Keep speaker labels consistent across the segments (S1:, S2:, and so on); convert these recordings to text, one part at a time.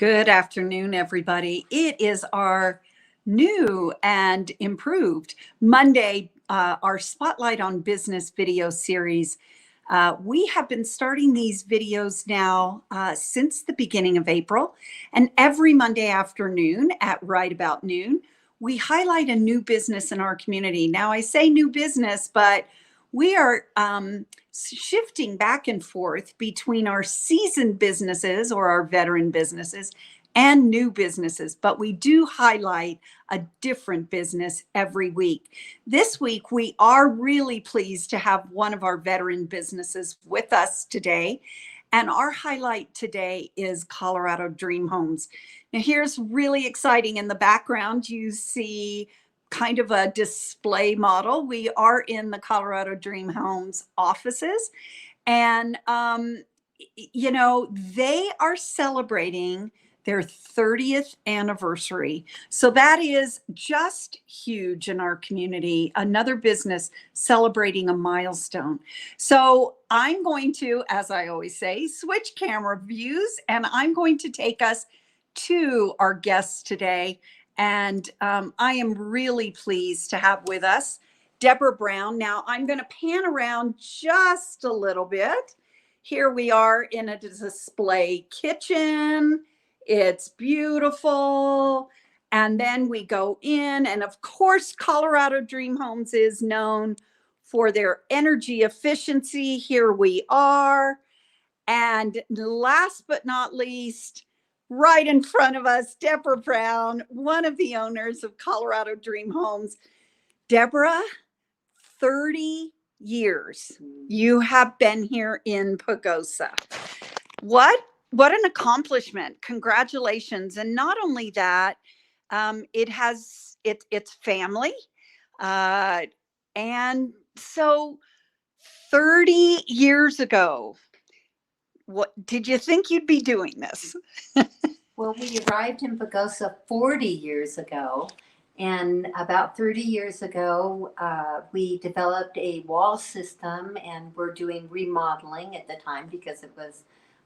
S1: Good afternoon, everybody. It is our new and improved Monday, our Spotlight on Business video series. We have been starting these videos now since the beginning of April, and every Monday afternoon at right about noon, we highlight a new business in our community. Now, I say new business, but we are shifting back and forth between our seasoned businesses or our veteran businesses and new businesses, but we do highlight a different business every week. This week, we are really pleased to have one of our veteran businesses with us today. And our highlight today is Colorado Dream Homes. Now, here's really exciting. In the background, you see kind of a display model. We are in the Colorado Dream Homes offices, and they are celebrating their 30th anniversary. So that is just huge in our community. Another business celebrating a milestone. So I'm going to, as I always say, switch camera views, and I'm going to take us to our guests today. And I am really pleased to have with us Debra Brown. Now, I'm going to pan around just a little bit. Here we are in a display kitchen. It's beautiful. And then we go in. And of course, Colorado Dream Homes is known for their energy efficiency. Here we are. And last but not least, right in front of us, Debra Brown, one of the owners of Colorado Dream Homes. Debra, 30 years you have been here in Pagosa. What an accomplishment. Congratulations. And not only that, it's family. And so 30 years ago, what did you think you'd be doing this?
S2: Well, we arrived in Pagosa 40 years ago, and about 30 years ago, we developed a wall system, and we're doing remodeling at the time because it was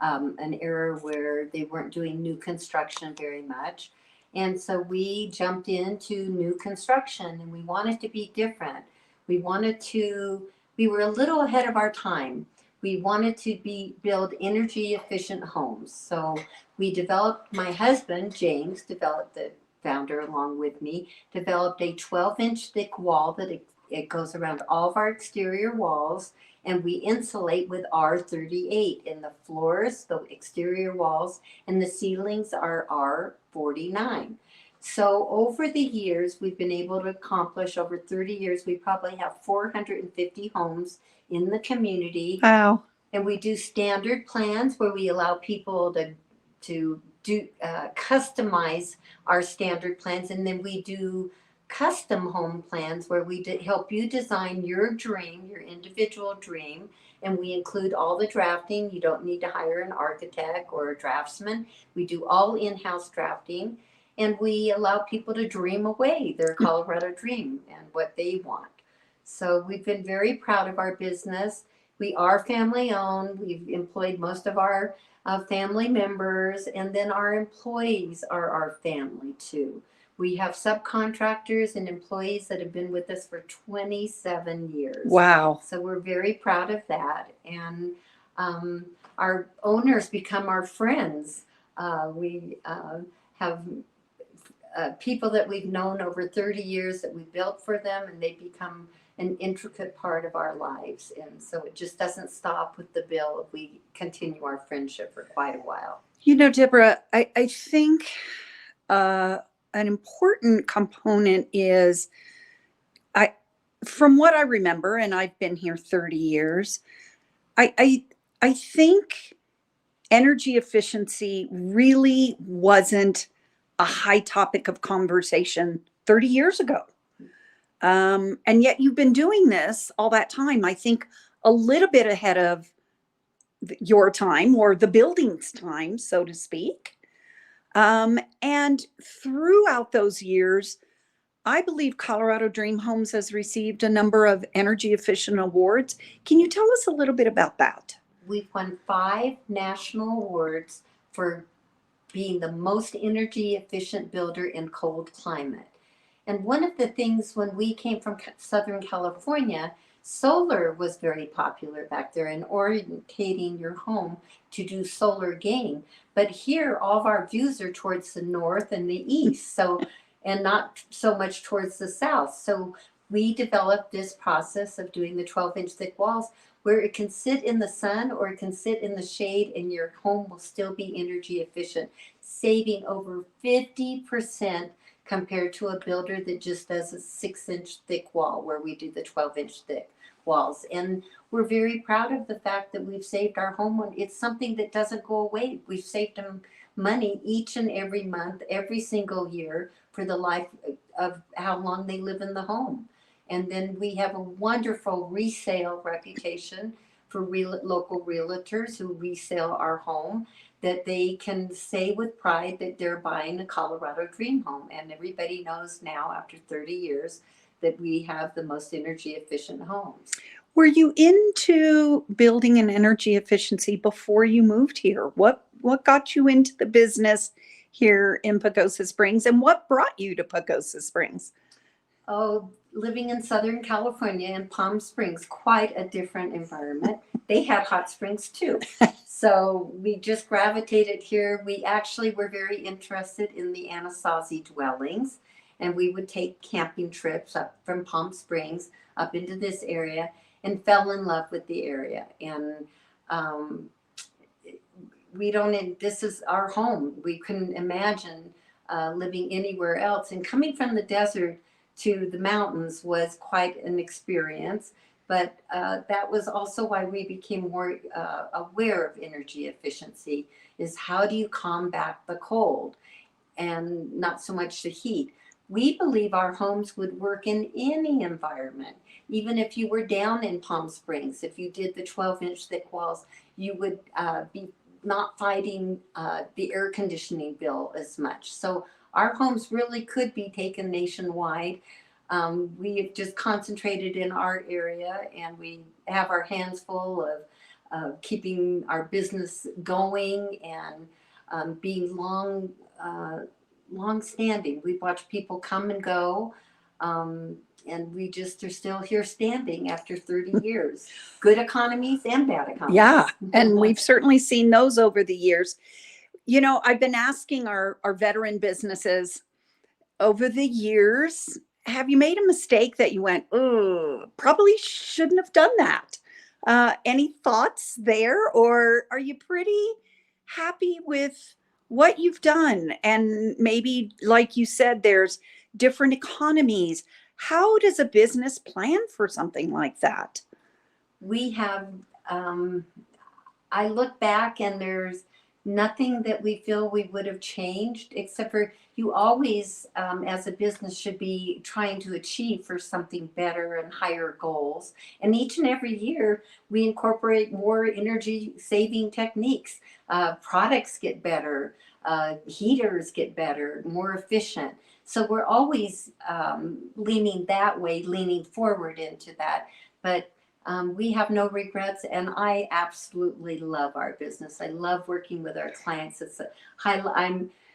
S2: an era where they weren't doing new construction very much. And so we jumped into new construction, and we wanted to be different. We were a little ahead of our time. We wanted to build energy efficient homes. So my husband, James, the founder along with me, developed a 12-inch thick wall that it goes around all of our exterior walls, and we insulate with R38 in the floors, the exterior walls, and the ceilings are R49. So over the years, we've been able to accomplish, over 30 years, we probably have 450 homes in the community.
S1: Wow.
S2: And we do standard plans where we allow people to customize our standard plans. And then we do custom home plans where we help you design your dream, your individual dream. And we include all the drafting. You don't need to hire an architect or a draftsman. We do all in-house drafting. And we allow people to dream away their Colorado dream and what they want. So we've been very proud of our business. We are family owned. We've employed most of our family members, and then our employees are our family too. We have subcontractors and employees that have been with us for 27 years.
S1: Wow.
S2: So we're very proud of that. And our owners become our friends. We have people that we've known over 30 years that we built for them, and they become an intricate part of our lives. And so it just doesn't stop with the bill. We continue our friendship for quite a while.
S1: You know, Debra, I think an important component is, from what I remember, and I've been here 30 years, I think energy efficiency really wasn't a high topic of conversation 30 years ago. And yet you've been doing this all that time, I think a little bit ahead of your time, or the building's time, so to speak. And throughout those years, I believe Colorado Dream Homes has received a number of energy efficient awards. Can you tell us a little bit about that?
S2: We've won 5 national awards for being the most energy efficient builder in cold climate. And one of the things when we came from Southern California, solar was very popular back there and orientating your home to do solar gain. But here, all of our views are towards the north and the east, so and not so much towards the south. So we developed this process of doing the 12-inch thick walls where it can sit in the sun or it can sit in the shade and your home will still be energy efficient, saving over 50% compared to a builder that just does a 6-inch thick wall where we do the 12-inch thick walls. And we're very proud of the fact that we've saved our homeowner. It's something that doesn't go away. We've saved them money each and every month, every single year for the life of how long they live in the home. And then we have a wonderful resale reputation for local realtors who resell our home, that they can say with pride that they're buying a Colorado dream home. And everybody knows now after 30 years that we have the most energy efficient homes.
S1: Were you into building an energy efficiency before you moved here? What got you into the business here in Pagosa Springs, and what brought you to Pagosa Springs?
S2: Oh, living in Southern California in Palm Springs, quite a different environment. They had hot springs too. So we just gravitated here. We actually were very interested in the Anasazi dwellings, and we would take camping trips up from Palm Springs up into this area and fell in love with the area. And this is our home. We couldn't imagine living anywhere else. And coming from the desert to the mountains was quite an experience, but that was also why we became more aware of energy efficiency, is how do you combat the cold and not so much the heat. We believe our homes would work in any environment. Even if you were down in Palm Springs, if you did the 12-inch thick walls, you would be not fighting the air conditioning bill as much. So our homes really could be taken nationwide. We have just concentrated in our area, and we have our hands full of keeping our business going and being long-standing. We've watched people come and go, and we just are still here standing after 30 years. Good economies and bad economies.
S1: Yeah, and we've certainly seen those over the years. You know, I've been asking our veteran businesses over the years, have you made a mistake that you went, oh, probably shouldn't have done that? Any thoughts there, or are you pretty happy with what you've done? And maybe, like you said, there's different economies. How does a business plan for something like that?
S2: We have, I look back and there's nothing that we feel we would have changed, except for you always, as a business, should be trying to achieve for something better and higher goals. And each and every year, we incorporate more energy saving techniques. Products get better, heaters get better, more efficient. So we're always leaning that way, leaning forward into that. But we have no regrets, and I absolutely love our business. I love working with our clients. It's a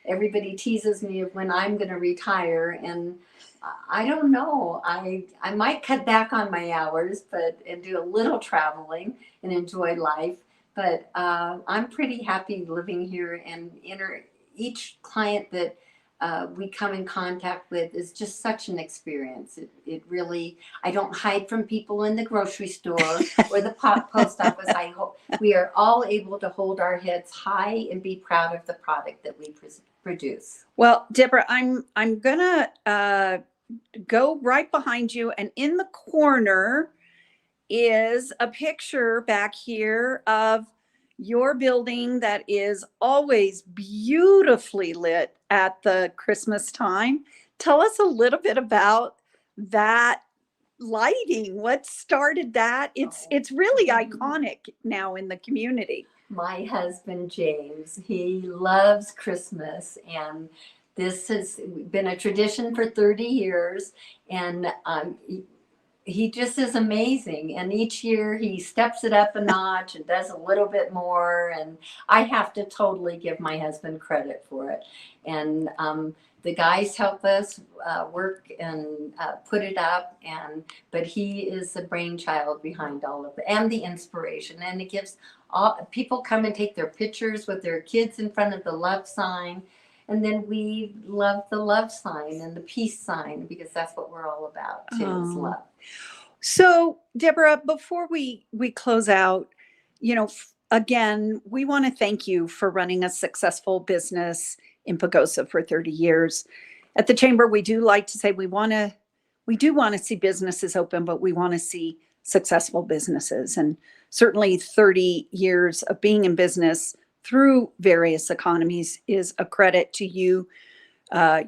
S2: everybody teases me of when I'm going to retire, and I don't know. I might cut back on my hours, and do a little traveling and enjoy life. But I'm pretty happy living here, and each client that we come in contact with is just such an experience. It really, I don't hide from people in the grocery store or the post office. I hope we are all able to hold our heads high and be proud of the product that we produce.
S1: Well, Debra, I'm gonna go right behind you, and in the corner is a picture back here of your building that is always beautifully lit at the Christmas time. Tell us a little bit about that lighting. What started that? It's really iconic now in the community.
S2: My husband, James, he loves Christmas, and this has been a tradition for 30 years. And he just is amazing. And each year he steps it up a notch and does a little bit more. And I have to totally give my husband credit for it. And the guys help us work and put it up. But he is the brainchild behind all of it and the inspiration. And it gives people come and take their pictures with their kids in front of the love sign. And then we love the love sign and the peace sign, because that's what we're all about too, is love.
S1: So, Deborah, before we close out, again, we want to thank you for running a successful business in Pagosa for 30 years. At the Chamber, we do like to say we do want to see businesses open, but we want to see successful businesses. And certainly 30 years of being in business through various economies is a credit to you,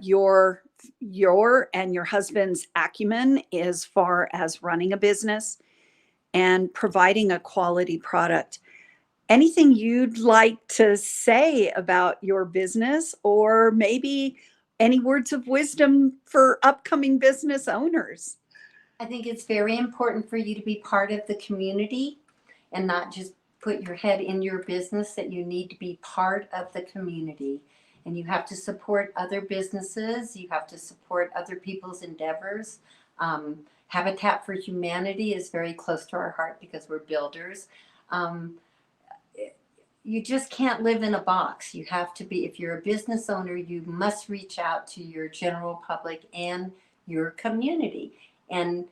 S1: your and your husband's acumen as far as running a business and providing a quality product. Anything you'd like to say about your business, or maybe any words of wisdom for upcoming business owners?
S2: I think it's very important for you to be part of the community and not just put your head in your business, that you need to be part of the community. And you have to support other businesses. You have to support other people's endeavors. Habitat for Humanity is very close to our heart because we're builders. You just can't live in a box. You have to be, if you're a business owner, you must reach out to your general public and your community. And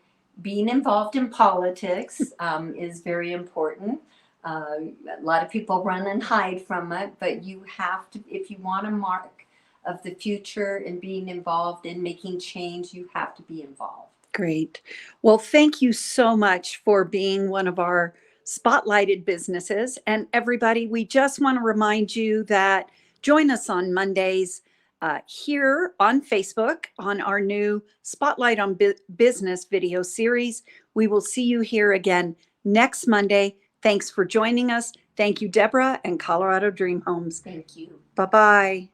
S2: being involved in politics is very important. A lot of people run and hide from it, but you have to, if you want a mark of the future and being involved in making change, you have to be involved.
S1: Great. Well, thank you so much for being one of our spotlighted businesses. And everybody, we just want to remind you that join us on Mondays here on Facebook on our new Spotlight on Business video series. We will see you here again next Monday. Thanks for joining us. Thank you, Debra and Colorado Dream Homes.
S2: Thank you.
S1: Bye-bye.